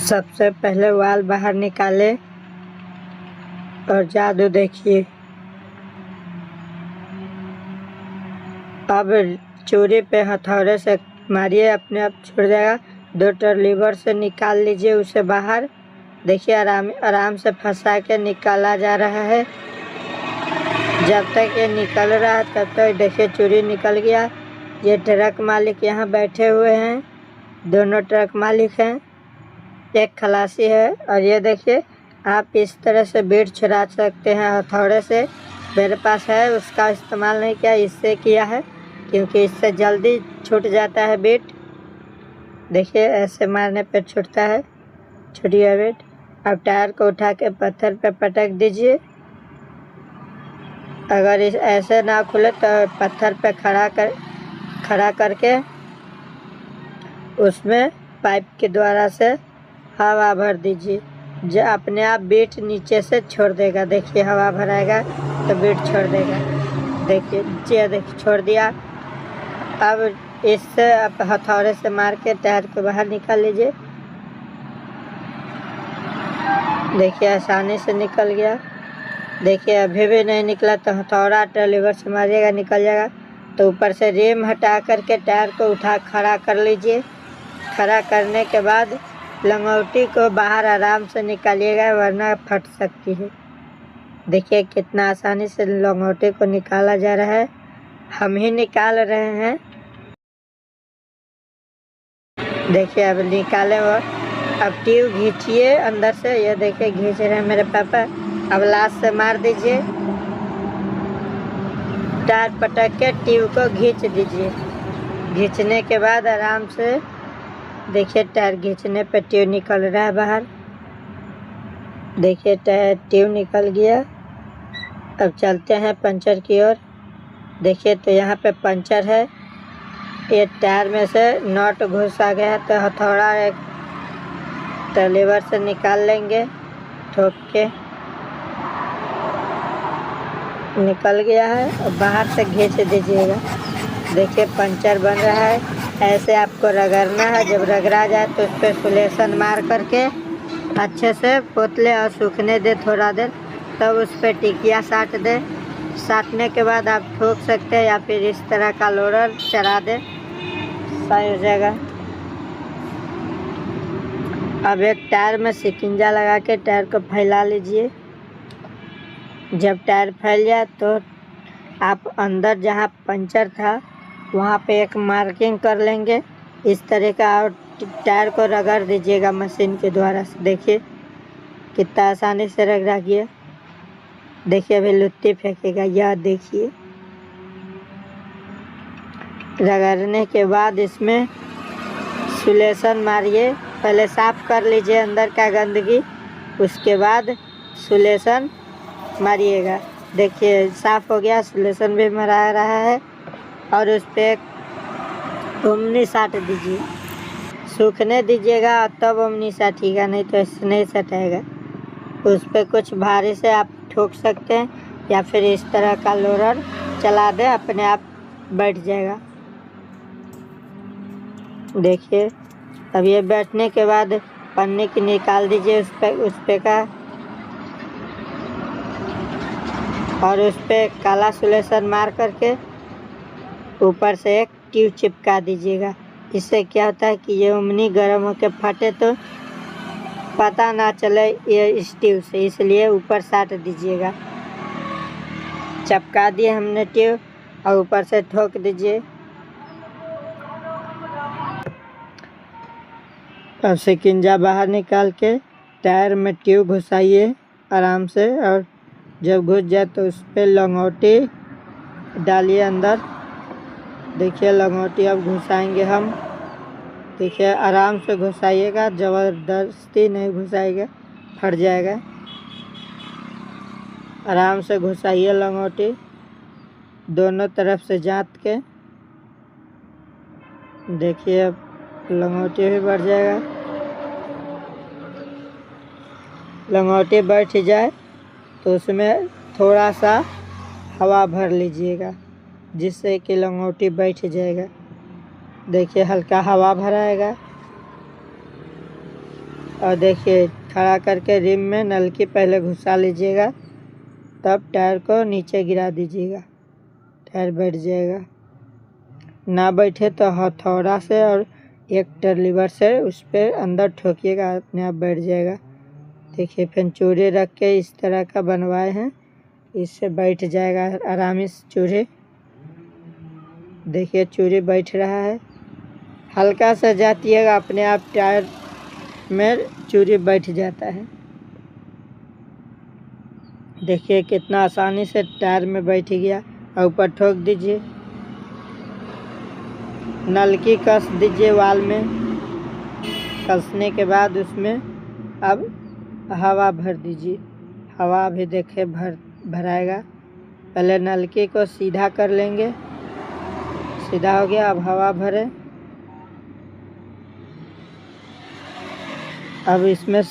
सबसे पहले वाल बाहर निकाले और जादू देखिए। अब चूड़ी पे हथौड़े से मारिए, अपने आप छूट जाएगा। 2 लीवर से निकाल लीजिए उसे बाहर। देखिए आराम से फंसा के निकाला जा रहा है। जब तक ये निकल रहा है तब तक देखिए चूड़ी निकल गया। ये ट्रक मालिक यहाँ बैठे हुए हैं, दोनों ट्रक मालिक हैं, एक खलासी है। और ये देखिए आप इस तरह से बीट छुड़ा सकते हैं हथौड़े से। मेरे पास है, उसका इस्तेमाल नहीं किया, इससे किया है क्योंकि इससे जल्दी छूट जाता है बीट। देखिए ऐसे मारने पे छूटता है, छूट गया बीट। अब टायर को उठा के पत्थर पे पटक दीजिए। अगर ऐसे ना खुले तो पत्थर पे खड़ा करके उसमें पाइप के द्वारा से हवा भर दीजिए, जो अपने आप बीट नीचे से छोड़ देगा। देखिए हवा भराएगा तो बीट छोड़ देगा। देखिए छोड़ दिया। अब इससे आप हथौड़े से मार के टायर को बाहर निकाल लीजिए। देखिए आसानी से निकल गया। देखिए अभी भी नहीं निकला तो हथौड़ा लीवर से मारिएगा, निकल जाएगा। तो ऊपर से रिम हटा करके टायर को उठा खड़ा कर लीजिए। खड़ा करने के बाद लंगोटी को बाहर आराम से निकालिएगा, वरना फट सकती है। देखिए कितना आसानी से लंगोटी को निकाला जा रहा है, हम ही निकाल रहे हैं। देखिए अब निकाले वो। अब ट्यूब खींचिए अंदर से। ये देखिए खींच रहे हैं मेरे पापा। अब लास्ट से मार दीजिए, टायर पटक के ट्यूब को खींच दीजिए। खींचने के बाद आराम से देखिए टायर खींचने पे ट्यूब निकल रहा है बाहर। देखिए टायर ट्यूब निकल गया। अब चलते हैं पंचर की ओर। देखिए तो यहाँ पे पंचर है। ये टायर में से नट घुसा गया है तो हथौड़ा एक लीवर से निकाल लेंगे, ठोक के निकल गया है। और बाहर से खींच दीजिएगा। देखिए पंचर बन रहा है। ऐसे आपको रगड़ना है। जब रगड़ा जाए तो उस पर सुलेशन मार करके अच्छे से पोतले और सूखने दे थोड़ा देर, तब उस पर टिकिया साट दे। साटने के बाद आप ठोक सकते हैं या फिर इस तरह का लोडर चढ़ा दे, सही हो जाएगा। अब एक टायर में सिकिंजा लगा के टायर को फैला लीजिए। जब टायर फैल जाए तो आप अंदर जहाँ पंचर था वहाँ पे एक मार्किंग कर लेंगे इस तरह का, और टायर को रगड़ दीजिएगा मशीन के द्वारा से। देखिए कितना आसानी से रगड़ा गया। देखिए अभी लुत्ती फेंकेगा, यह देखिए। रगड़ने के बाद इसमें सुलेशन मारिए। पहले साफ कर लीजिए अंदर का गंदगी, उसके बाद सुलेशन मारिएगा। देखिए साफ हो गया, सुलेशन भी मरा रहा है। और उस पर ओमनी साट दीजिए, सूखने दीजिएगा तब ओमनी साटिएगा, नहीं तो ऐसे नहीं सटाएगा। उस पर कुछ भारी से आप ठोक सकते हैं या फिर इस तरह का लोडर चला दें, अपने आप बैठ जाएगा। देखिए अब ये बैठने के बाद पन्नी की निकाल दीजिए उस पे का, और उस पर काला सुलेशन मार करके ऊपर से एक ट्यूब चिपका दीजिएगा। इससे क्या होता है कि ये ओमनी गर्म होकर फटे तो पता ना चले ये इस ट्यूब से, इसलिए ऊपर साट दीजिएगा। चिपका दिए हमने ट्यूब और ऊपर से ठोक दीजिए। अब सिकिंजा बाहर निकाल के टायर में ट्यूब घुसाइए आराम से, और जब घुस जाए तो उस पर लंगोटी डालिए अंदर। देखिए लंगोटी अब घुसाएंगे हम। देखिए आराम से घुसाइएगा, ज़बरदस्ती नहीं घुसाइएगा, फट जाएगा। आराम से घुसाइए लंगोटी दोनों तरफ से जात के। देखिए अब लंगोटी भी बढ़ जाएगा। लंगोटी बैठ जाए तो उसमें थोड़ा सा हवा भर लीजिएगा, जिससे कि लंगोटी बैठ जाएगा। देखिए हल्का हवा भराएगा। और देखिए खड़ा करके रिम में नलकी पहले घुसा लीजिएगा, तब टायर को नीचे गिरा दीजिएगा, टायर बैठ जाएगा। ना बैठे तो हथौड़ा से और एक लीवर से उस पर अंदर ठोकिएगा, अपने आप बैठ जाएगा। देखिए फिर चूड़ी रख के इस तरह का बनवाए हैं, इससे बैठ जाएगा आरामी से चूड़ी। देखिए चूड़ी बैठ रहा है, हल्का सा जातिएगा अपने आप टायर में चूड़ी बैठ जाता है। देखिए कितना आसानी से टायर में बैठ गया। और ऊपर ठोक दीजिए, नलकी कस दीजिए वाल में। कसने के बाद उसमें अब हवा भर दीजिए, हवा भी देखे भराएगा। पहले नलकी को सीधा कर लेंगे, सीधा हो गया। अब हवा भरे, अब इसमें